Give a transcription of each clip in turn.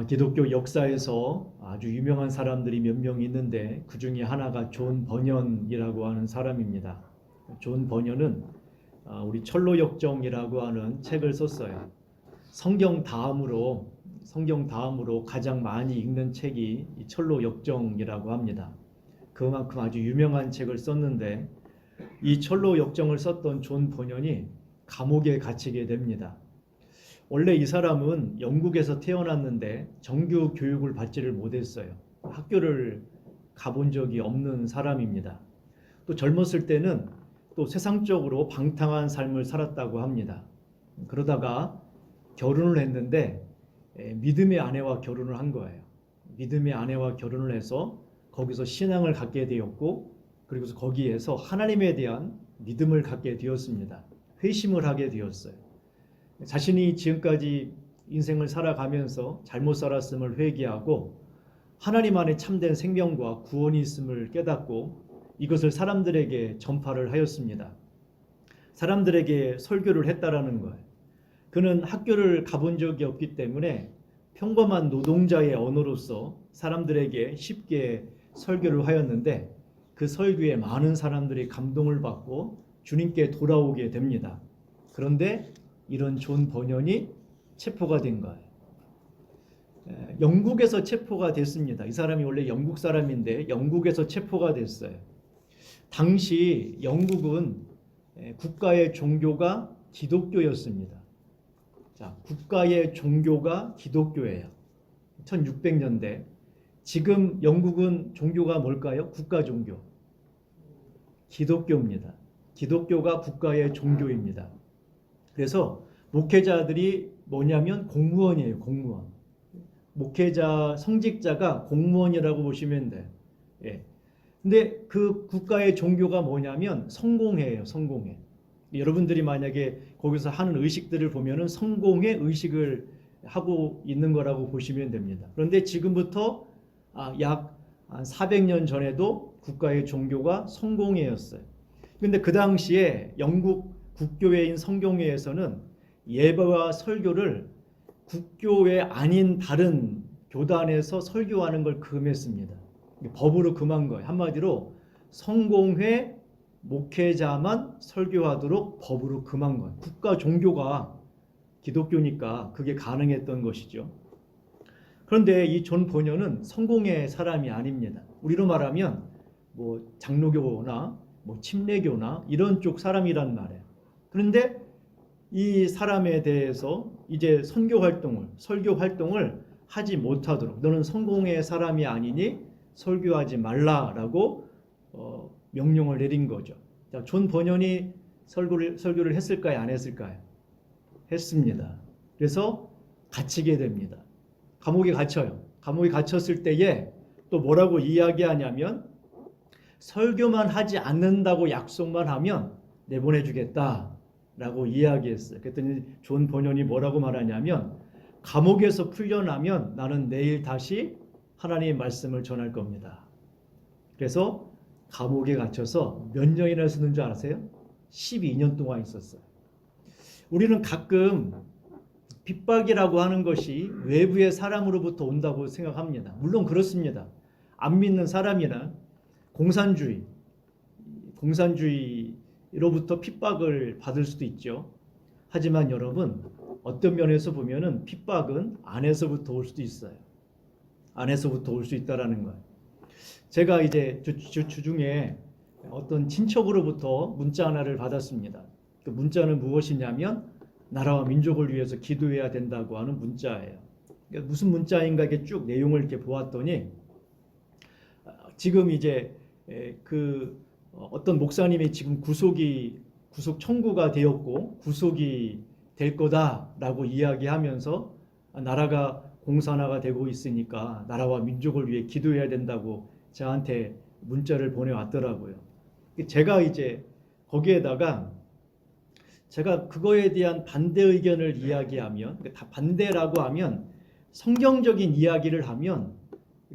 기독교 역사에서 아주 유명한 사람들이 몇 명 있는데 그 중에 하나가 존 버년이라고 하는 사람입니다. 존 버년은 우리 철로역정이라고 하는 책을 썼어요. 성경 다음으로 가장 많이 읽는 책이 이 철로역정이라고 합니다. 그만큼 아주 유명한 책을 썼는데 이 철로역정을 썼던 존 버년이 감옥에 갇히게 됩니다. 원래 이 사람은 영국에서 태어났는데 정규 교육을 받지를 못했어요. 학교를 가본 적이 없는 사람입니다. 또 젊었을 때는 또 세상적으로 방탕한 삶을 살았다고 합니다. 그러다가 결혼을 했는데 믿음의 아내와 결혼을 한 거예요. 믿음의 아내와 결혼을 해서 거기서 신앙을 갖게 되었고, 그리고 거기에서 하나님에 대한 믿음을 갖게 되었습니다. 회심을 하게 되었어요. 자신이 지금까지 인생을 살아가면서 잘못 살았음을 회개하고 하나님 안에 참된 생명과 구원이 있음을 깨닫고 이것을 사람들에게 전파를 하였습니다. 사람들에게 설교를 했다라는 거예요. 그는 학교를 가본 적이 없기 때문에 평범한 노동자의 언어로서 사람들에게 쉽게 설교를 하였는데 그 설교에 많은 사람들이 감동을 받고 주님께 돌아오게 됩니다. 그런데 이런 존 버년이 체포가 된 거예요. 영국에서 체포가 됐습니다. 이 사람이 원래 영국 사람인데 영국에서 체포가 됐어요. 당시 영국은 국가의 종교가 기독교였습니다. 자, 국가의 종교가 기독교예요. 1600년대. 지금 영국은 종교가 뭘까요? 국가 종교. 기독교입니다. 기독교가 국가의 종교입니다. 그래서 목회자들이 뭐냐면 공무원이에요. 공무원. 목회자, 성직자가 공무원이라고 보시면 돼요. 예. 근데 그 국가의 종교가 뭐냐면 성공회예요. 성공회. 여러분들이 만약에 거기서 하는 의식들을 보면은 성공회 의식을 하고 있는 거라고 보시면 됩니다. 그런데 지금부터 약 400년 전에도 국가의 종교가 성공회였어요. 근데 그 당시에 영국 국교회인 성공회에서는 예배와 설교를 국교회 아닌 다른 교단에서 설교하는 걸 금했습니다. 법으로 금한 거예요. 한마디로 성공회 목회자만 설교하도록 법으로 금한 거예요. 국가 종교가 기독교니까 그게 가능했던 것이죠. 그런데 이 존 버년은 성공회 사람이 아닙니다. 우리로 말하면 뭐 장로교나 뭐 침례교나 이런 쪽 사람이란 말이에요. 그런데 이 사람에 대해서 이제 선교 활동을, 설교 활동을 하지 못하도록 너는 성공의 사람이 아니니 설교하지 말라라고 명령을 내린 거죠. 자, 존 버년이 설교를 했을까요? 안 했을까요? 했습니다. 그래서 갇히게 됩니다. 감옥에 갇혀요. 감옥에 갇혔을 때에 또 뭐라고 이야기하냐면 설교만 하지 않는다고 약속만 하면 내보내주겠다라고 이야기했어요. 그랬더니 존 버년이 뭐라고 말하냐면 감옥에서 풀려나면 나는 내일 다시 하나님의 말씀을 전할 겁니다. 그래서 감옥에 갇혀서 몇 년이나 있었는 줄 아세요? 12년 동안 있었어요. 우리는 가끔 핍박이라고 하는 것이 외부의 사람으로부터 온다고 생각합니다. 물론 그렇습니다. 안 믿는 사람이나 공산주의로부터 핍박을 받을 수도 있죠. 하지만 여러분, 어떤 면에서 보면은 핍박은 안에서부터 올 수도 있어요. 안에서부터 올 수 있다라는 거예요. 제가 이제 주중에 어떤 친척으로부터 문자 하나를 받았습니다. 그 문자는 무엇이냐면 나라와 민족을 위해서 기도해야 된다고 하는 문자예요. 그러니까 무슨 문자인가 이렇게 쭉 내용을 이렇게 보았더니 지금 이제 어떤 목사님이 지금 구속 청구가 되었고 구속이 될 거다라고 이야기하면서 나라가 공산화가 되고 있으니까 나라와 민족을 위해 기도해야 된다고 저한테 문자를 보내왔더라고요. 제가 이제 거기에다가 제가 그거에 대한 반대 의견을 이야기하면 다 반대라고 하면 성경적인 이야기를 하면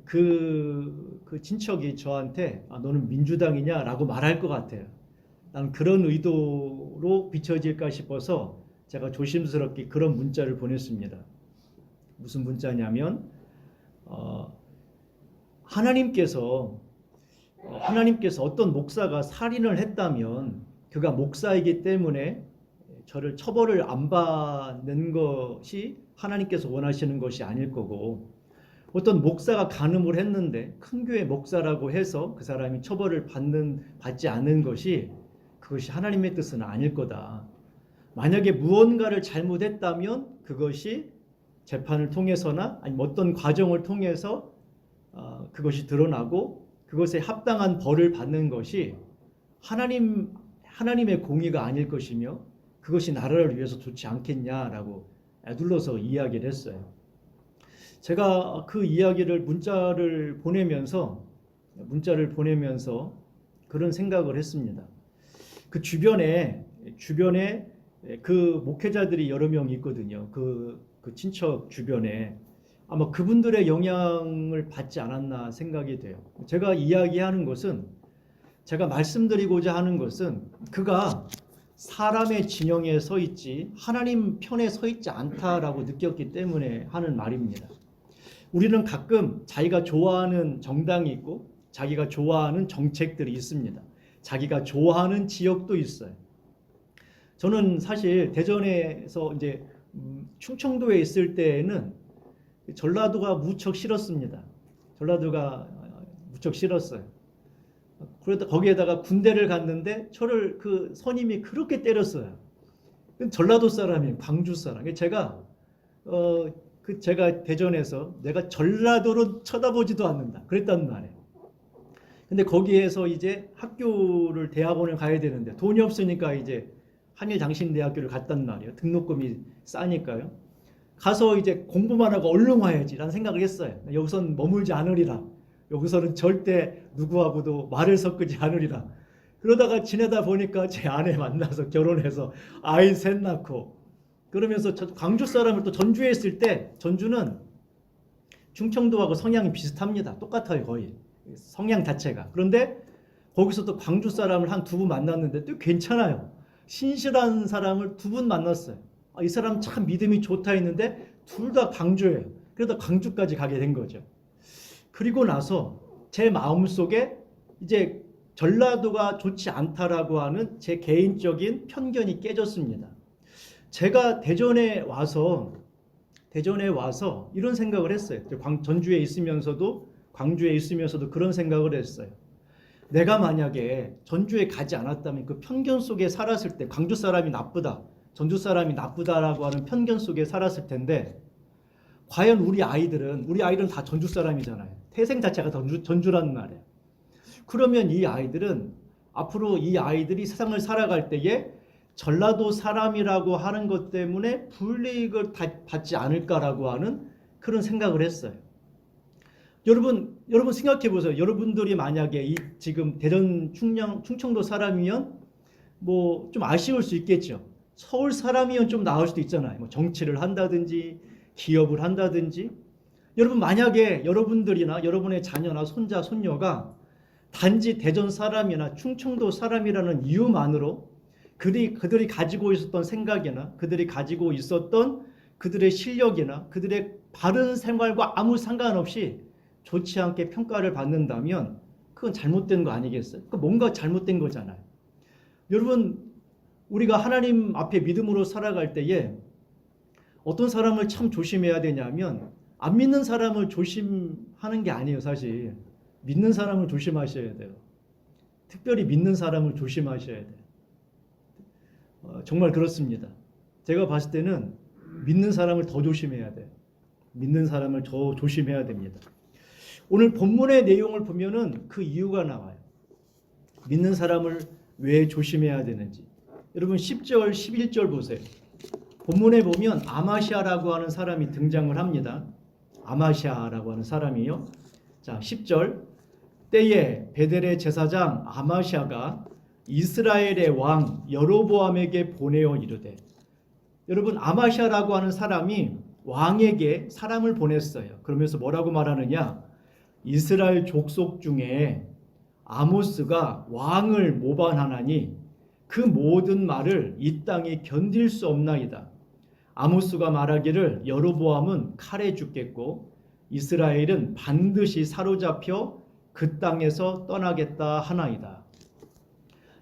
그 친척이 저한테 너는 민주당이냐라고 말할 것 같아요. 난 그런 의도로 비춰질까 싶어서 제가 조심스럽게 그런 문자를 보냈습니다. 무슨 문자냐면 하나님께서 어떤 목사가 살인을 했다면 그가 목사이기 때문에 저를 처벌을 안 받는 것이 하나님께서 원하시는 것이 아닐 거고, 어떤 목사가 간음을 했는데 큰 교회 목사라고 해서 그 사람이 처벌을 받지 않는 것이 그것이 하나님의 뜻은 아닐 거다. 만약에 무언가를 잘못했다면 그것이 재판을 통해서나 아니면 어떤 과정을 통해서 그것이 드러나고 그것에 합당한 벌을 받는 것이 하나님의 공의가 아닐 것이며 그것이 나라를 위해서 좋지 않겠냐라고 애둘러서 이야기를 했어요. 제가 그 이야기를 문자를 보내면서 그런 생각을 했습니다. 그 주변에 그 목회자들이 여러 명 있거든요. 그 친척 주변에 아마 그분들의 영향을 받지 않았나 생각이 돼요. 제가 말씀드리고자 하는 것은 그가 사람의 진영에 서 있지 하나님 편에 서 있지 않다라고 느꼈기 때문에 하는 말입니다. 우리는 가끔 자기가 좋아하는 정당이 있고 자기가 좋아하는 정책들이 있습니다. 자기가 좋아하는 지역도 있어요. 저는 사실 대전에서 이제 충청도에 있을 때에는 전라도가 무척 싫었습니다. 그래도 거기에다가 군대를 갔는데 저를 그 선임이 그렇게 때렸어요. 전라도 사람이에요. 광주 사람. 제가 대전에서 내가 전라도로 쳐다보지도 않는다. 그랬단 말이에요. 근데 거기에서 이제 대학원을 가야 되는데 돈이 없으니까 이제 한일장신대학교를 갔단 말이에요. 등록금이 싸니까요. 가서 이제 공부만 하고 얼른 와야지라는 생각을 했어요. 여기선 머물지 않으리라. 여기서는 절대 누구하고도 말을 섞지 않으리라. 그러다가 지내다 보니까 제 아내 만나서 결혼해서 아이 셋 낳고 그러면서 광주 사람을 또 전주에 있을 때 전주는 충청도하고 성향이 비슷합니다. 똑같아요 거의. 성향 자체가. 그런데 거기서 또 광주 사람을 한 두 분 만났는데 또 괜찮아요. 신실한 사람을 두 분 만났어요. 이 사람 참 믿음이 좋다 했는데 둘 다 광주예요. 그러다 광주까지 가게 된 거죠. 그리고 나서 제 마음속에 이제 전라도가 좋지 않다라고 하는 제 개인적인 편견이 깨졌습니다. 제가 대전에 와서 이런 생각을 했어요. 전주에 있으면서도 광주에 있으면서도 그런 생각을 했어요. 내가 만약에 전주에 가지 않았다면 그 편견 속에 살았을 때 광주 사람이 나쁘다, 전주 사람이 나쁘다라고 하는 편견 속에 살았을 텐데 과연 우리 아이들은 다 전주 사람이잖아요. 태생 자체가 전주라는 말이에요. 그러면 앞으로 이 아이들이 세상을 살아갈 때에 전라도 사람이라고 하는 것 때문에 불이익을 받지 않을까라고 하는 그런 생각을 했어요. 여러분 생각해 보세요. 여러분들이 만약에 지금 대전 충청도 사람이면 뭐 좀 아쉬울 수 있겠죠. 서울 사람이면 좀 나을 수도 있잖아요. 뭐 정치를 한다든지 기업을 한다든지. 여러분 만약에 여러분들이나 여러분의 자녀나 손자 손녀가 단지 대전 사람이나 충청도 사람이라는 이유만으로 그들이 가지고 있었던 생각이나 그들이 가지고 있었던 그들의 실력이나 그들의 바른 생활과 아무 상관없이 좋지 않게 평가를 받는다면 그건 잘못된 거 아니겠어요? 뭔가 잘못된 거잖아요. 여러분 우리가 하나님 앞에 믿음으로 살아갈 때에 어떤 사람을 참 조심해야 되냐면 안 믿는 사람을 조심하는 게 아니에요. 사실 믿는 사람을 조심하셔야 돼요. 특별히 믿는 사람을 조심하셔야 돼요. 정말 그렇습니다. 제가 봤을 때는 믿는 사람을 더 조심해야 돼요. 믿는 사람을 더 조심해야 됩니다. 오늘 본문의 내용을 보면은 그 이유가 나와요. 믿는 사람을 왜 조심해야 되는지. 여러분 10절, 11절 보세요. 본문에 보면 아마시아라고 하는 사람이 등장을 합니다. 아마시아라고 하는 사람이요. 자, 10절. 때에 베델의 제사장 아마시아가 이스라엘의 왕 여로보암에게 보내어 이르되. 여러분 아마시아라고 하는 사람이 왕에게 사람을 보냈어요. 그러면서 뭐라고 말하느냐? 이스라엘 족속 중에 아모스가 왕을 모반하나니 그 모든 말을 이 땅이 견딜 수 없나이다. 아모스가 말하기를 여로보암은 칼에 죽겠고 이스라엘은 반드시 사로잡혀 그 땅에서 떠나겠다 하나이다.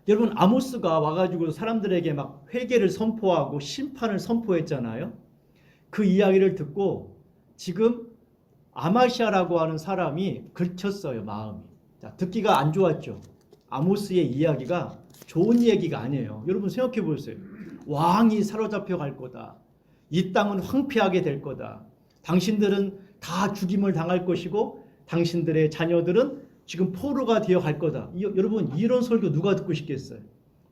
여러분, 아모스가 와가지고 사람들에게 막 회개를 선포하고 심판을 선포했잖아요. 그 이야기를 듣고 지금 아마시아라고 하는 사람이 긁혔어요, 마음이. 자, 듣기가 안 좋았죠. 아모스의 이야기가 좋은 얘기가 아니에요. 여러분 생각해 보세요. 왕이 사로잡혀 갈 거다. 이 땅은 황폐하게 될 거다. 당신들은 다 죽임을 당할 것이고 당신들의 자녀들은 지금 포로가 되어 갈 거다. 여러분, 이런 설교 누가 듣고 싶겠어요?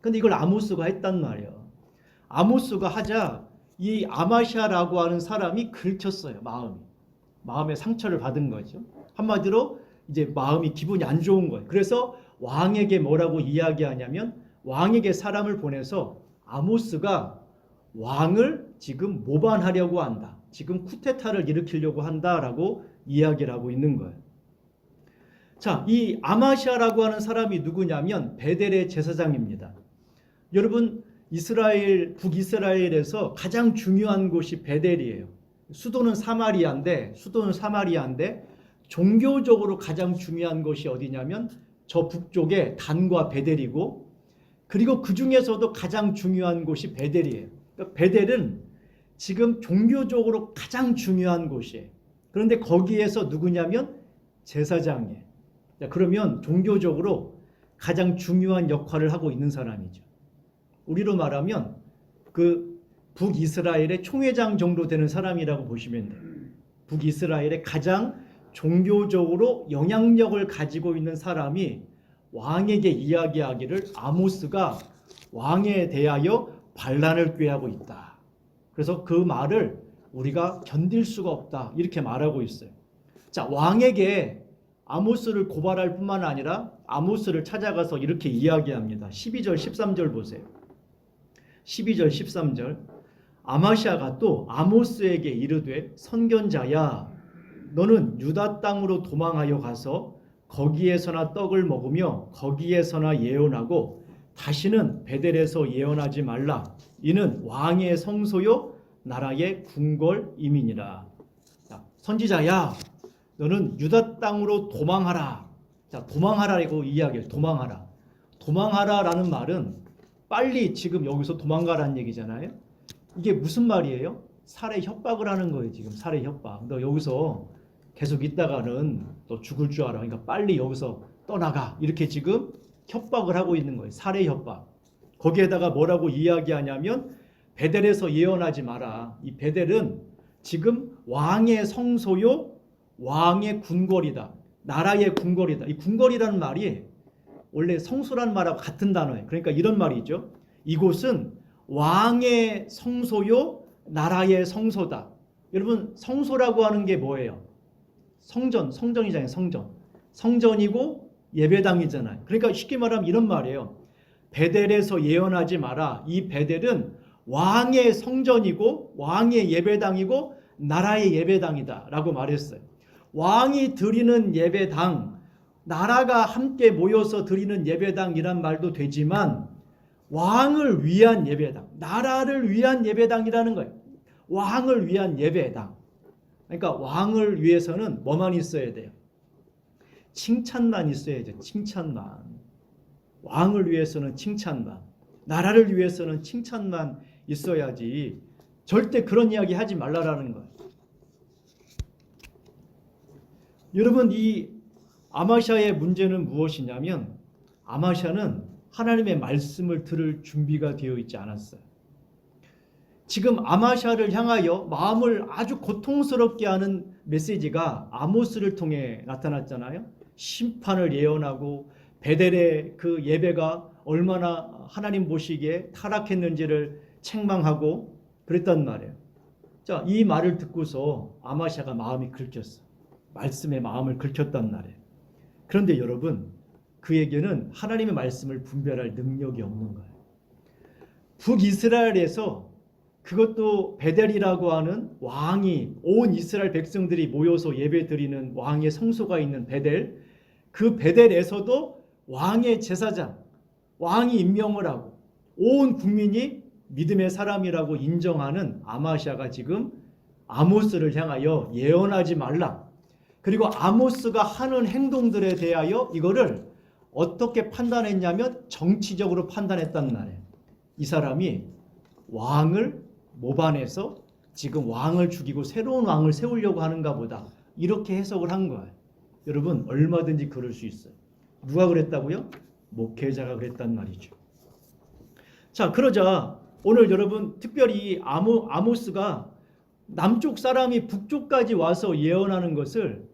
근데 이걸 아모스가 했단 말이에요. 아모스가 하자 이 아마시아라고 하는 사람이 긁혔어요. 마음에 상처를 받은 거죠. 한마디로 이제 마음이 기분이 안 좋은 거예요. 그래서 왕에게 뭐라고 이야기하냐면 왕에게 사람을 보내서 아모스가 왕을 지금 모반하려고 한다. 지금 쿠데타를 일으키려고 한다라고 이야기를 하고 있는 거예요. 자, 이 아마시아라고 하는 사람이 누구냐면 베델의 제사장입니다. 여러분, 북이스라엘에서 가장 중요한 곳이 베델이에요. 수도는 사마리아인데 종교적으로 가장 중요한 곳이 어디냐면 저 북쪽에 단과 베델이고, 그리고 그 중에서도 가장 중요한 곳이 베델이에요. 그러니까 베델은 지금 종교적으로 가장 중요한 곳이에요. 그런데 거기에서 누구냐면 제사장이에요. 자, 그러면 종교적으로 가장 중요한 역할을 하고 있는 사람이죠. 우리로 말하면 그 북이스라엘의 총회장 정도 되는 사람이라고 보시면 돼요. 북이스라엘의 가장 종교적으로 영향력을 가지고 있는 사람이 왕에게 이야기하기를 아모스가 왕에 대하여 반란을 꾀하고 있다. 그래서 그 말을 우리가 견딜 수가 없다. 이렇게 말하고 있어요. 자, 왕에게 아모스를 고발할 뿐만 아니라 아모스를 찾아가서 이렇게 이야기합니다. 12절 13절 보세요. 12절 13절. 아마시아가 또 아모스에게 이르되 선견자야, 너는 유다 땅으로 도망하여 가서 거기에서나 떡을 먹으며 거기에서나 예언하고 다시는 베델에서 예언하지 말라. 이는 왕의 성소요 나라의 궁궐임이니라. 선지자야, 너는 유다 땅으로 도망하라. 자, 도망하라고 이야기해요. 도망하라라는 말은 빨리 지금 여기서 도망가라는 얘기잖아요. 이게 무슨 말이에요? 살해 협박을 하는 거예요. 지금 살해 협박. 너 여기서 계속 있다가는 너 죽을 줄 알아. 그러니까 빨리 여기서 떠나가. 이렇게 지금 협박을 하고 있는 거예요. 살해 협박. 거기에다가 뭐라고 이야기하냐면 베델에서 예언하지 마라. 이 베델은 지금 왕의 성소요 왕의 궁궐이다. 나라의 궁궐이다. 이 궁궐이라는 말이 원래 성소라는 말하고 같은 단어예요. 그러니까 이런 말이죠. 이곳은 왕의 성소요 나라의 성소다. 여러분, 성소라고 하는 게 뭐예요? 성전이잖아요. 성전이고 예배당이잖아요. 그러니까 쉽게 말하면 이런 말이에요. 베델에서 예언하지 마라. 이 베델은 왕의 성전이고 왕의 예배당이고 나라의 예배당이다 라고 말했어요. 왕이 드리는 예배당, 나라가 함께 모여서 드리는 예배당이란 말도 되지만 왕을 위한 예배당, 나라를 위한 예배당이라는 거예요. 왕을 위한 예배당. 그러니까 왕을 위해서는 뭐만 있어야 돼요? 칭찬만 있어야죠. 칭찬만. 왕을 위해서는 칭찬만. 나라를 위해서는 칭찬만 있어야지. 절대 그런 이야기 하지 말라라는 거예요. 여러분, 이 아마시아의 문제는 무엇이냐면 아마시아는 하나님의 말씀을 들을 준비가 되어 있지 않았어요. 지금 아마시아를 향하여 마음을 아주 고통스럽게 하는 메시지가 아모스를 통해 나타났잖아요. 심판을 예언하고 베델의 그 예배가 얼마나 하나님 보시기에 타락했는지를 책망하고 그랬단 말이에요. 자, 이 말을 듣고서 아마시아가 마음이 긁혔어. 말씀에 마음을 긁혔단 말이에요. 그런데 여러분, 그에게는 하나님의 말씀을 분별할 능력이 없는 거예요. 북이스라엘에서, 그것도 베델이라고 하는 왕이, 온 이스라엘 백성들이 모여서 예배드리는 왕의 성소가 있는 베델, 그 베델에서도 왕의 제사장, 왕이 임명을 하고 온 국민이 믿음의 사람이라고 인정하는 아마시아가 지금 아모스를 향하여 예언하지 말라. 그리고 아모스가 하는 행동들에 대하여 이거를 어떻게 판단했냐면 정치적으로 판단했단 말이에요. 이 사람이 왕을 모반해서 지금 왕을 죽이고 새로운 왕을 세우려고 하는가 보다. 이렇게 해석을 한 거예요. 여러분 얼마든지 그럴 수 있어요. 누가 그랬다고요? 목회자가 그랬단 말이죠. 자, 그러자 오늘 여러분 특별히 아모스가 남쪽 사람이 북쪽까지 와서 예언하는 것을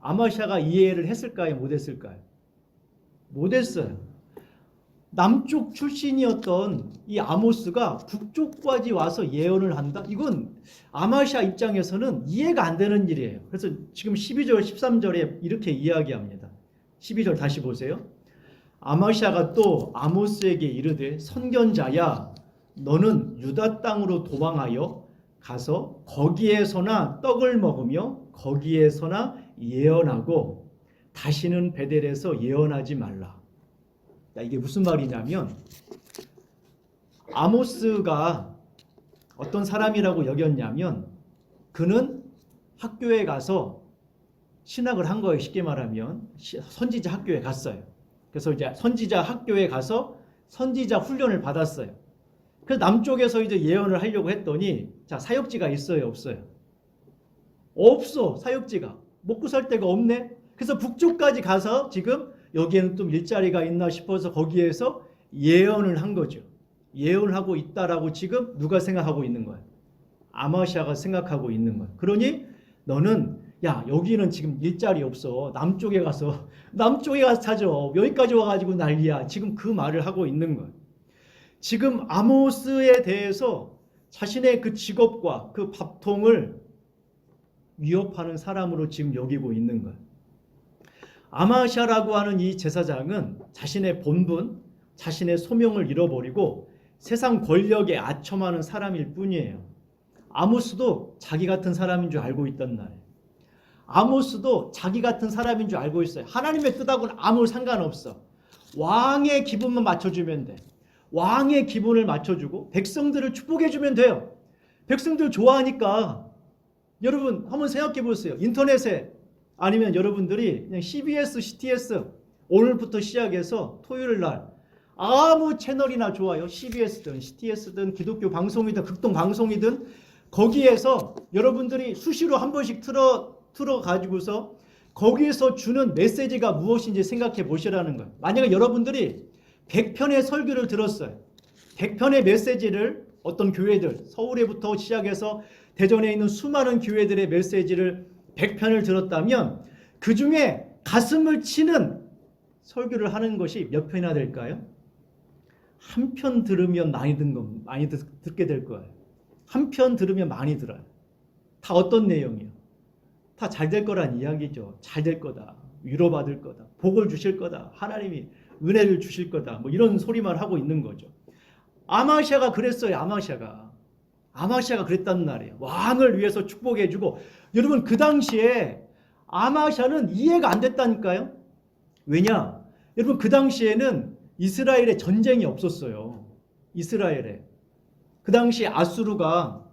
아마샤가 이해를 했을까요? 못했을까요? 못했어요. 남쪽 출신이었던 이 아모스가 북쪽까지 와서 예언을 한다? 이건 아마샤 입장에서는 이해가 안 되는 일이에요. 그래서 지금 12절, 13절에 이렇게 이야기합니다. 12절 다시 보세요. 아마샤가 또 아모스에게 이르되 선견자야 너는 유다 땅으로 도망하여 가서 거기에서나 떡을 먹으며 거기에서나 예언하고 다시는 베델에서 예언하지 말라. 이게 무슨 말이냐면 아모스가 어떤 사람이라고 여겼냐면 그는 학교에 가서 신학을 한 거예요. 쉽게 말하면 선지자 학교에 갔어요. 그래서 이제 선지자 학교에 가서 선지자 훈련을 받았어요. 그래서 남쪽에서 이제 예언을 하려고 했더니 자, 사역지가 있어요, 없어요? 없어. 사역지가 먹고 살 데가 없네. 그래서 북쪽까지 가서 지금 여기에는 좀 일자리가 있나 싶어서 거기에서 예언을 한 거죠. 예언을 하고 있다라고 지금 누가 생각하고 있는 거예요? 아마샤가 생각하고 있는 거예요. 그러니 너는 야, 여기는 지금 일자리 없어. 남쪽에 가서 찾아. 여기까지 와가지고 난리야. 지금 그 말을 하고 있는 거예요. 지금 아모스에 대해서 자신의 그 직업과 그 밥통을 위협하는 사람으로 지금 여기고 있는 거예요. 아마샤라고 하는 이 제사장은 자신의 본분, 자신의 소명을 잃어버리고 세상 권력에 아첨하는 사람일 뿐이에요. 아모스도 자기 같은 사람인 줄 알고 있단 말이에요. 아모스도 자기 같은 사람인 줄 알고 있어요. 하나님의 뜻하고는 아무 상관없어. 왕의 기분만 맞춰주면 돼. 왕의 기분을 맞춰주고 백성들을 축복해주면 돼요. 백성들 좋아하니까 여러분 한번 생각해 보세요. 인터넷에 아니면 여러분들이 그냥 CBS, CTS 오늘부터 시작해서 토요일 날 아무 채널이나 좋아요. CBS든 CTS든 기독교 방송이든 극동 방송이든 거기에서 여러분들이 수시로 한 번씩 틀어 가지고서 거기에서 주는 메시지가 무엇인지 생각해 보시라는 거예요. 만약에 여러분들이 100편의 설교를 들었어요. 100편의 메시지를 어떤 교회들, 서울에부터 시작해서 대전에 있는 수많은 교회들의 메시지를 100편을 들었다면 그 중에 가슴을 치는 설교를 하는 것이 몇 편이나 될까요? 한 편 들으면 많이 듣게 될 거예요. 한 편 들으면 많이 들어요. 다 어떤 내용이요? 다 잘 될 거란 이야기죠. 잘 될 거다. 위로받을 거다. 복을 주실 거다. 하나님이 은혜를 주실 거다. 뭐 이런 소리만 하고 있는 거죠. 아마샤가 그랬어요. 아마샤가 그랬단 말이에요. 왕을 위해서 축복해주고 여러분 그 당시에 아마샤는 이해가 안 됐다니까요. 왜냐? 여러분 그 당시에는 이스라엘에 전쟁이 없었어요. 이스라엘에. 그 당시 아수르가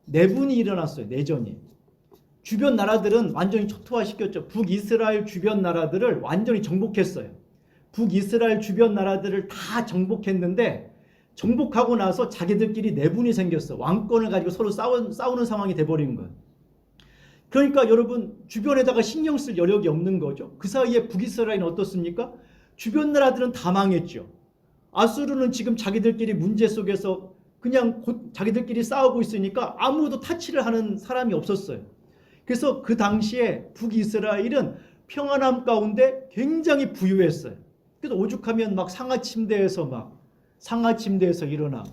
내분이 일어났어요. 내전이. 주변 나라들은 완전히 초토화시켰죠. 북이스라엘 주변 나라들을 완전히 정복했어요. 북이스라엘 주변 나라들을 다 정복했는데 정복하고 나서 자기들끼리 내분이 생겼어. 왕권을 가지고 서로 싸우는 상황이 돼버린 거예요. 그러니까 여러분 주변에다가 신경 쓸 여력이 없는 거죠. 그 사이에 북이스라엘은 어떻습니까? 주변 나라들은 다 망했죠. 아수르는 지금 자기들끼리 문제 속에서 그냥 자기들끼리 싸우고 있으니까 아무도 타치를 하는 사람이 없었어요. 그래서 그 당시에 북이스라엘은 평안함 가운데 굉장히 부유했어요. 그래서 오죽하면 막 상하 침대에서 일어나고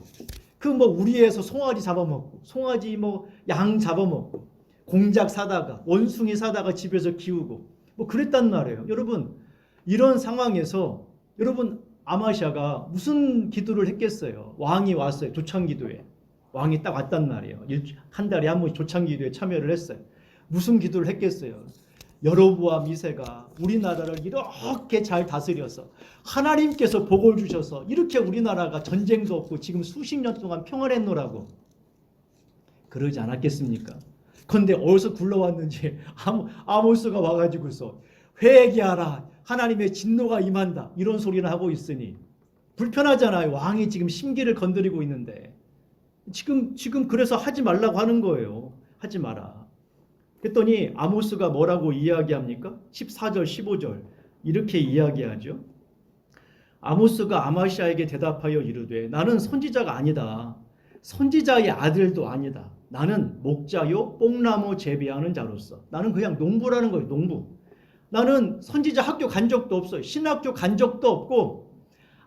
그 뭐 우리에서 송아지 잡아먹고 송아지 뭐 양 잡아먹고 공작 사다가 원숭이 사다가 집에서 키우고 뭐 그랬단 말이에요. 여러분 이런 상황에서 여러분 아마샤가 무슨 기도를 했겠어요? 왕이 왔어요. 조창기도에. 왕이 딱 왔단 말이에요. 한 달에 한 번씩 조창기도에 참여를 했어요. 무슨 기도를 했겠어요? 여로보암 2세가 우리나라를 이렇게 잘 다스려서 하나님께서 복을 주셔서 이렇게 우리나라가 전쟁도 없고 지금 수십 년 동안 평안했노라고 그러지 않았겠습니까? 그런데 어디서 굴러왔는지 아모스가 와가지고서 회개하라, 하나님의 진노가 임한다, 이런 소리를 하고 있으니 불편하잖아요. 왕이 지금 심기를 건드리고 있는데 지금 그래서 하지 말라고 하는 거예요. 하지 마라. 그랬더니 아모스가 뭐라고 이야기합니까? 14절 15절 이렇게 이야기하죠. 아모스가 아마시아에게 대답하여 이르되 나는 선지자가 아니다. 선지자의 아들도 아니다. 나는 목자요 뽕나무 재배하는 자로서 나는 그냥 농부라는 거예요. 농부. 나는 선지자 학교 간 적도 없어요. 신학교 간 적도 없고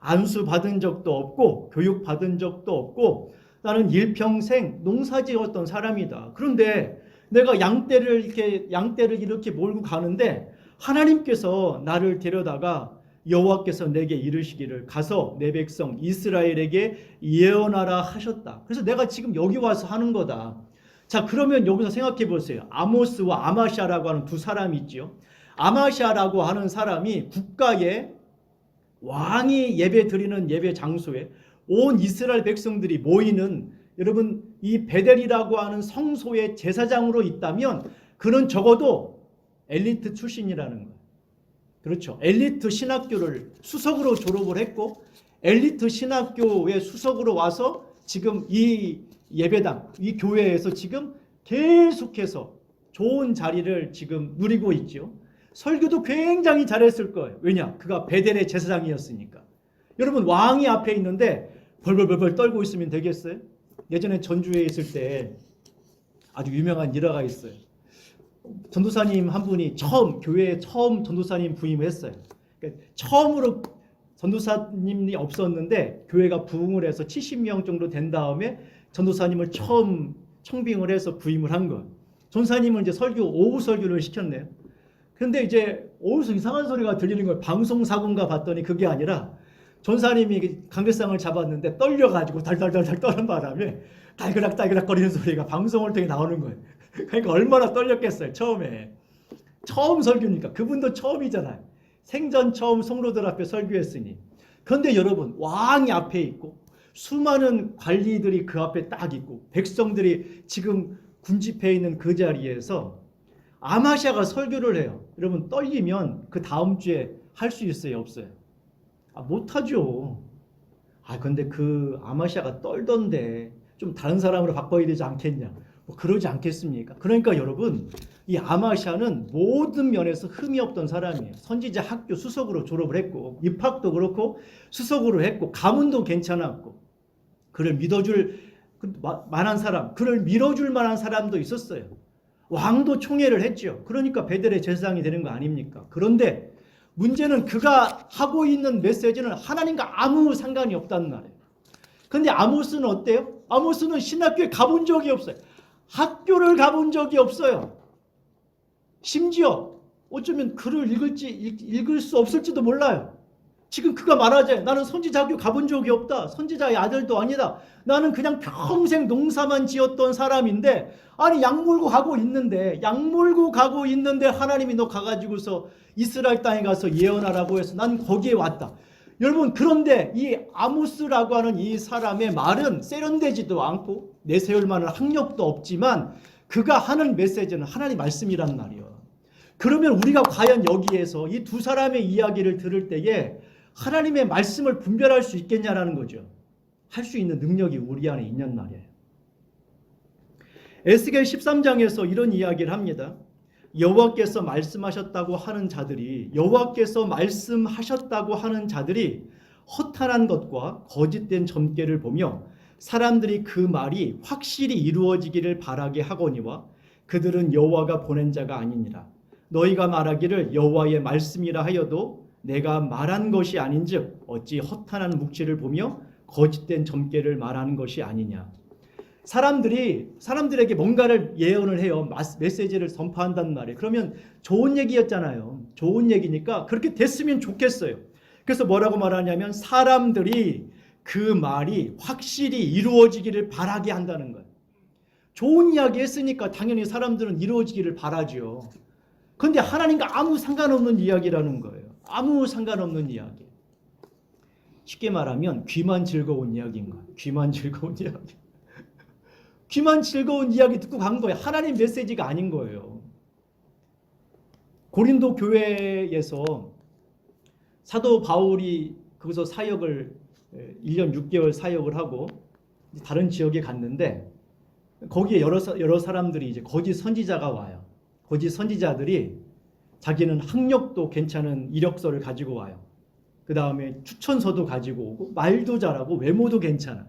안수 받은 적도 없고 교육 받은 적도 없고 나는 일평생 농사 지었던 사람이다. 그런데 내가 양떼를 이렇게 몰고 가는데 하나님께서 나를 데려다가 여호와께서 내게 이르시기를 가서 내 백성 이스라엘에게 예언하라 하셨다. 그래서 내가 지금 여기 와서 하는 거다. 자, 그러면 여기서 생각해 보세요. 아모스와 아마시아라고 하는 두 사람이 있죠. 아마시아라고 하는 사람이 국가의 왕이 예배 드리는 예배 장소에 온 이스라엘 백성들이 모이는, 여러분 이 베델이라고 하는 성소의 제사장으로 있다면 그는 적어도 엘리트 출신이라는 거예요. 그렇죠. 엘리트 신학교를 수석으로 졸업을 했고 엘리트 신학교의 수석으로 와서 지금 이 예배당, 이 교회에서 지금 계속해서 좋은 자리를 지금 누리고 있죠. 설교도 굉장히 잘했을 거예요. 왜냐? 그가 베델의 제사장이었으니까. 여러분 왕이 앞에 있는데 벌벌벌벌 떨고 있으면 되겠어요? 예전에 전주에 있을 때 아주 유명한 일화가 있어요. 전도사님 한 분이 교회에 처음 전도사님 부임했어요. 그러니까 처음으로 전도사님이 없었는데 교회가 부흥을 해서 70명 정도 된 다음에 전도사님을 처음 청빙을 해서 부임을 한 거예요. 전사님은 이제 오후 설교를 시켰네요. 근데 이제 어디서 이상한 소리가 들리는 거예요. 방송사고인가 봤더니 그게 아니라 전사님이 강대상을 잡았는데 떨려가지고 달달달달 떠는 바람에 달그락달그락 거리는 소리가 방송을 통해 나오는 거예요. 그러니까 얼마나 떨렸겠어요. 처음 설교니까. 그분도 처음이잖아요. 생전 처음 성도들 앞에 설교했으니. 그런데 여러분 왕이 앞에 있고 수많은 관리들이 그 앞에 딱 있고 백성들이 지금 군집해 있는 그 자리에서 아마시아가 설교를 해요. 여러분 떨리면 그 다음 주에 할 수 있어요? 없어요? 못하죠. 근데 그 아마시아가 떨던데 좀 다른 사람으로 바꿔야 되지 않겠냐? 그러지 않겠습니까? 그러니까 여러분 이 아마시아는 모든 면에서 흠이 없던 사람이에요. 선지자 학교 수석으로 졸업을 했고 입학도 그렇고 수석으로 했고 가문도 괜찮았고 그를 믿어줄 만한 사람, 그를 밀어줄 만한 사람도 있었어요. 왕도 총애를 했죠. 그러니까 베델의 제사장이 되는 거 아닙니까? 그런데 문제는 그가 하고 있는 메시지는 하나님과 아무 상관이 없다는 말이에요. 그런데 아모스는 어때요? 아모스는 신학교에 가본 적이 없어요. 학교를 가본 적이 없어요. 심지어 어쩌면 글을 읽을 수 없을지도 몰라요. 지금 그가 말하자. 나는 선지자 학교 가본 적이 없다. 선지자의 아들도 아니다. 나는 그냥 평생 농사만 지었던 사람인데 아니 약 몰고 가고 있는데 하나님이 너 가가지고서 이스라엘 땅에 가서 예언하라고 해서 난 거기에 왔다. 여러분 그런데 이 아모스라고 하는 이 사람의 말은 세련되지도 않고 내세울 만한 학력도 없지만 그가 하는 메시지는 하나님 말씀이란 말이에요. 그러면 우리가 과연 여기에서 이 두 사람의 이야기를 들을 때에 하나님의 말씀을 분별할 수 있겠냐라는 거죠. 할 수 있는 능력이 우리 안에 있는 말이에요. 에스겔 13장에서 이런 이야기를 합니다. 여호와께서 말씀하셨다고 하는 자들이 허탄한 것과 거짓된 점괘를 보며 사람들이 그 말이 확실히 이루어지기를 바라게 하거니와 그들은 여호와가 보낸 자가 아니니라. 너희가 말하기를 여호와의 말씀이라 하여도 내가 말한 것이 아닌즉 어찌 허탄한 묵시를 보며 거짓된 점괘를 말하는 것이 아니냐. 사람들에게 뭔가를 예언을 해요. 메시지를 선포한단 말이에요. 그러면 좋은 얘기였잖아요. 좋은 얘기니까 그렇게 됐으면 좋겠어요. 그래서 뭐라고 말하냐면 사람들이 그 말이 확실히 이루어지기를 바라게 한다는 거예요. 좋은 이야기 했으니까 당연히 사람들은 이루어지기를 바라죠. 그런데 하나님과 아무 상관없는 이야기라는 거예요. 아무 상관없는 이야기. 쉽게 말하면 귀만 즐거운 이야기인 거예요. 귀만 즐거운 이야기. 귀만 즐거운 이야기 듣고 간 거예요. 하나님 메시지가 아닌 거예요. 고린도 교회에서 사도 바울이 거기서 사역을 1년 6개월 사역을 하고 다른 지역에 갔는데 거기에 여러 사람들이 이제 거짓 선지자가 와요. 거짓 선지자들이 자기는 학력도 괜찮은 이력서를 가지고 와요. 그 다음에 추천서도 가지고 오고 말도 잘하고 외모도 괜찮아.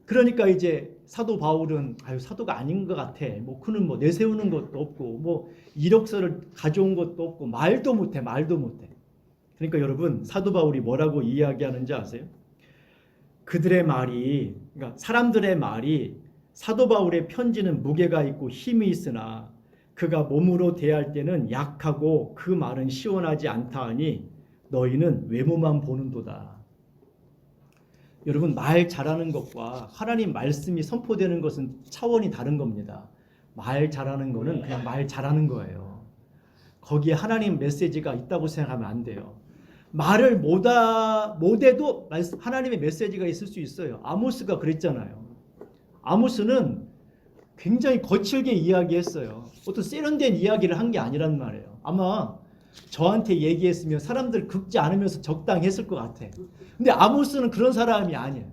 그러니까 이제 사도 바울은 사도가 아닌 것 같아. 뭐 그는 뭐 내세우는 것도 없고 뭐 이력서를 가져온 것도 없고 말도 못해. 그러니까 여러분 사도 바울이 뭐라고 이야기하는지 아세요? 그들의 말이, 그러니까 사람들의 말이 사도 바울의 편지는 무게가 있고 힘이 있으나 그가 몸으로 대할 때는 약하고 그 말은 시원하지 않다 하니 너희는 외모만 보는도다. 여러분 말 잘하는 것과 하나님 말씀이 선포되는 것은 차원이 다른 겁니다. 말 잘하는 거는 그냥 말 잘하는 거예요. 거기에 하나님 메시지가 있다고 생각하면 안 돼요. 말을 못해도 하나님의 메시지가 있을 수 있어요. 아모스가 그랬잖아요. 아모스는 굉장히 거칠게 이야기했어요. 어떤 세련된 이야기를 한 게 아니란 말이에요. 아마 저한테 얘기했으면 사람들 긁지 않으면서 적당히 했을 것 같아. 근데 아모스는 그런 사람이 아니에요.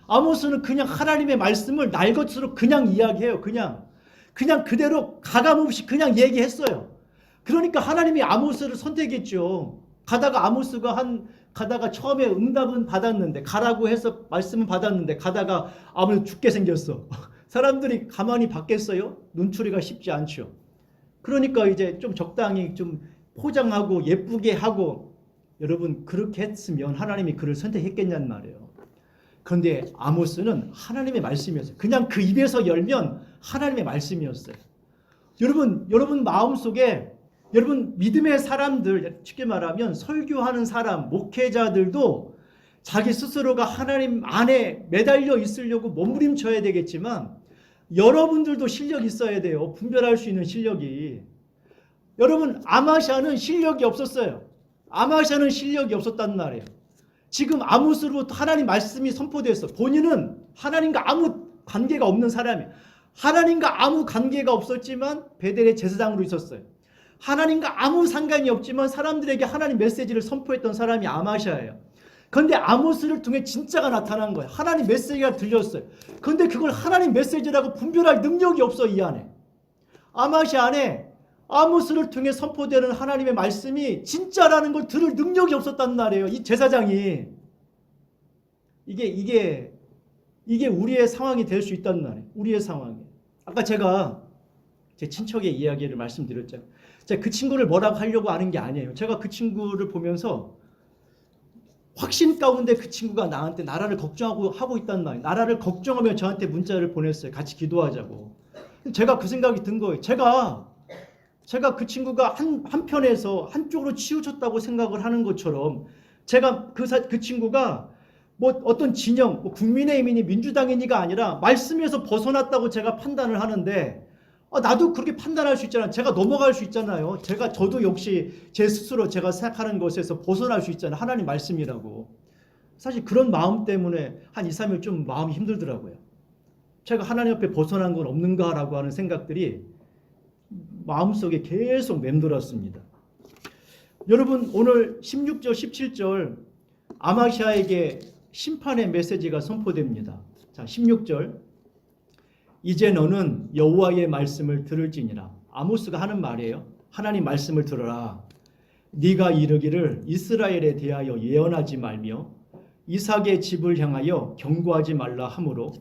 아모스는 그냥 하나님의 말씀을 날 것으로 그냥 이야기해요. 그냥 그대로 가감없이 그냥 얘기했어요. 그러니까 하나님이 아모스를 선택했죠. 가다가 처음에 응답은 받았는데, 가라고 해서 말씀은 받았는데 가다가 아무래도 죽게 생겼어. 사람들이 가만히 받겠어요? 눈초리가 쉽지 않죠. 그러니까 이제 좀 적당히 좀 포장하고 예쁘게 하고, 여러분 그렇게 했으면 하나님이 그를 선택했겠냐는 말이에요. 그런데 아모스는 하나님의 말씀이었어요. 그냥 그 입에서 열면 하나님의 말씀이었어요. 여러분 마음속에, 여러분 믿음의 사람들, 쉽게 말하면 설교하는 사람, 목회자들도 자기 스스로가 하나님 안에 매달려 있으려고 몸부림쳐야 되겠지만 여러분들도 실력이 있어야 돼요. 분별할 수 있는 실력이. 여러분 아마샤는 실력이 없었어요. 아마샤는 실력이 없었단 말이에요. 지금 아모스로부터 하나님 말씀이 선포됐어. 본인은 하나님과 아무 관계가 없는 사람이에요. 하나님과 아무 관계가 없었지만 베델의 제사장으로 있었어요. 하나님과 아무 상관이 없지만 사람들에게 하나님 메시지를 선포했던 사람이 아마샤예요. 그런데 아모스를 통해 진짜가 나타난 거예요. 하나님 메시지가 들렸어요. 그런데 그걸 하나님 메시지라고 분별할 능력이 없어. 이 안에 아마샤 안에 아모스를 통해 선포되는 하나님의 말씀이 진짜라는 걸 들을 능력이 없었단 말이에요. 이 제사장이. 이게 우리의 상황이 될 수 있단 말이에요. 우리의 상황이. 아까 제가 제 친척의 이야기를 말씀드렸잖아요. 제가 그 친구를 뭐라고 하려고 하는 게 아니에요. 제가 그 친구를 보면서 확신 가운데 그 친구가 나라를 걱정하고 있단 말이에요. 나라를 걱정하며 저한테 문자를 보냈어요. 같이 기도하자고. 제가 그 생각이 든 거예요. 제가 그 친구가 한편에서 한쪽으로 치우쳤다고 생각을 하는 것처럼, 제가 그 친구가 뭐 어떤 진영, 뭐 국민의힘이니 민주당이니가 아니라 말씀에서 벗어났다고 제가 판단을 하는데, 나도 그렇게 판단할 수 있잖아요. 제가 넘어갈 수 있잖아요. 저도 역시 제 스스로 제가 생각하는 것에서 벗어날 수 있잖아요. 하나님 말씀이라고. 사실 그런 마음 때문에 한 2, 3일 좀 마음이 힘들더라고요. 제가 하나님 앞에 벗어난 건 없는가라고 하는 생각들이 마음속에 계속 맴돌았습니다. 여러분 오늘 16절 17절 아마샤에게 심판의 메시지가 선포됩니다. 자, 16절 이제 너는 여호와의 말씀을 들을지니라. 아모스가 하는 말이에요. 하나님 말씀을 들어라. 네가 이르기를 이스라엘에 대하여 예언하지 말며 이삭의 집을 향하여 경고하지 말라 하므로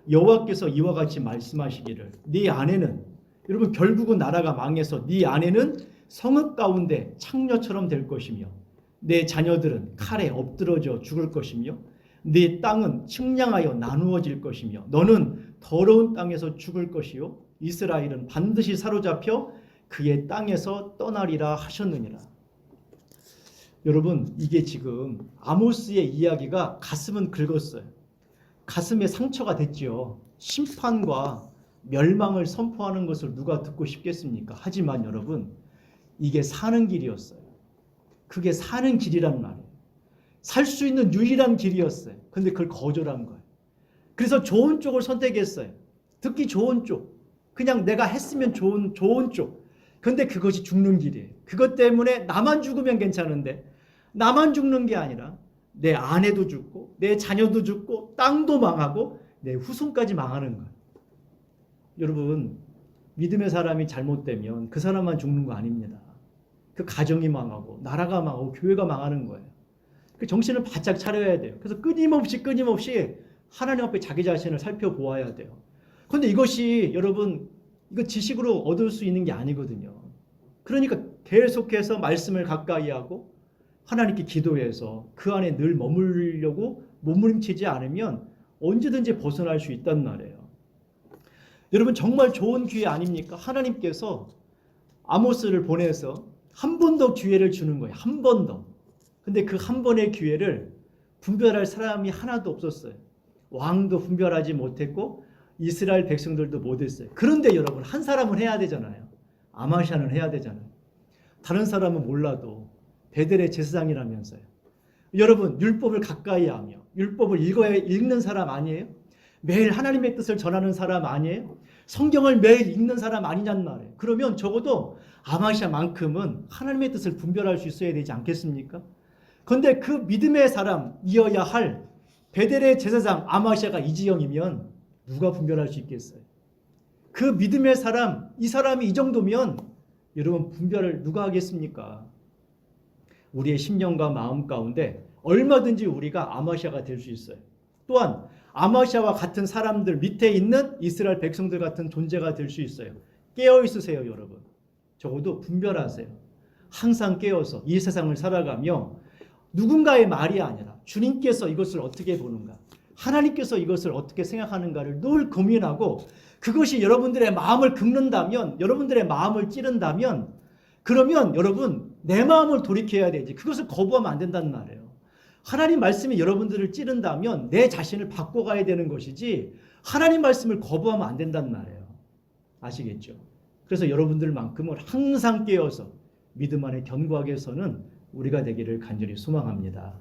여호와께서 이와 같이 말씀하시기를 네 아내는, 여러분 결국은 나라가 망해서 네 아내는 성읍 가운데 창녀처럼 될 것이며 내 자녀들은 칼에 엎드러져 죽을 것이며 네 땅은 측량하여 나누어질 것이며 너는 더러운 땅에서 죽을 것이요 이스라엘은 반드시 사로잡혀 그의 땅에서 떠나리라 하셨느니라. 여러분 이게 지금 아모스의 이야기가 가슴은 긁었어요. 가슴에 상처가 됐지요. 심판과 멸망을 선포하는 것을 누가 듣고 싶겠습니까? 하지만 여러분 이게 사는 길이었어요. 그게 사는 길이란 말이에요. 살 수 있는 유일한 길이었어요. 근데 그걸 거절한 거예요. 그래서 좋은 쪽을 선택했어요. 듣기 좋은 쪽, 그냥 내가 했으면 좋은 쪽. 근데 그것이 죽는 길이에요. 그것 때문에 나만 죽으면 괜찮은데 나만 죽는 게 아니라 내 아내도 죽고 내 자녀도 죽고 땅도 망하고 내 후손까지 망하는 거예요. 여러분, 믿음의 사람이 잘못되면 그 사람만 죽는 거 아닙니다. 그 가정이 망하고 나라가 망하고 교회가 망하는 거예요. 그 정신을 바짝 차려야 돼요. 그래서 끊임없이 하나님 앞에 자기 자신을 살펴보아야 돼요. 그런데 이것이 여러분, 이거 지식으로 얻을 수 있는 게 아니거든요. 그러니까 계속해서 말씀을 가까이 하고 하나님께 기도해서 그 안에 늘 머무르려고 몸부림치지 않으면 언제든지 벗어날 수 있단 말이에요. 여러분, 정말 좋은 기회 아닙니까? 하나님께서 아모스를 보내서 한 번 더 기회를 주는 거예요. 한 번 더. 근데 그 한 번의 기회를 분별할 사람이 하나도 없었어요. 왕도 분별하지 못했고 이스라엘 백성들도 못했어요. 그런데 여러분, 한 사람은 해야 되잖아요. 아마샤는 해야 되잖아요. 다른 사람은 몰라도 베델의 제사장이라면서요. 여러분, 율법을 가까이 하며 율법을 읽는 사람 아니에요? 매일 하나님의 뜻을 전하는 사람 아니에요? 성경을 매일 읽는 사람 아니냔 말이에요. 그러면 적어도 아마샤만큼은 하나님의 뜻을 분별할 수 있어야 되지 않겠습니까? 그런데 그 믿음의 사람이어야 할 베델의 제사장 아마샤가 이지영이면 누가 분별할 수 있겠어요? 그 믿음의 사람, 이 사람이 이 정도면 여러분, 분별을 누가 하겠습니까? 우리의 심령과 마음 가운데 얼마든지 우리가 아마샤가 될 수 있어요. 또한 아마샤와 같은 사람들 밑에 있는 이스라엘 백성들 같은 존재가 될 수 있어요. 깨어 있으세요, 여러분. 적어도 분별하세요. 항상 깨어서 이 세상을 살아가며 누군가의 말이 아니라 주님께서 이것을 어떻게 보는가, 하나님께서 이것을 어떻게 생각하는가를 늘 고민하고, 그것이 여러분들의 마음을 긁는다면, 여러분들의 마음을 찌른다면, 그러면 여러분, 내 마음을 돌이켜야 되지, 그것을 거부하면 안 된다는 말이에요. 하나님 말씀이 여러분들을 찌른다면 내 자신을 바꿔가야 되는 것이지, 하나님 말씀을 거부하면 안 된다는 말이에요. 아시겠죠? 그래서 여러분들만큼은 항상 깨어서 믿음 안에 견고하게 서는 우리가 되기를 간절히 소망합니다.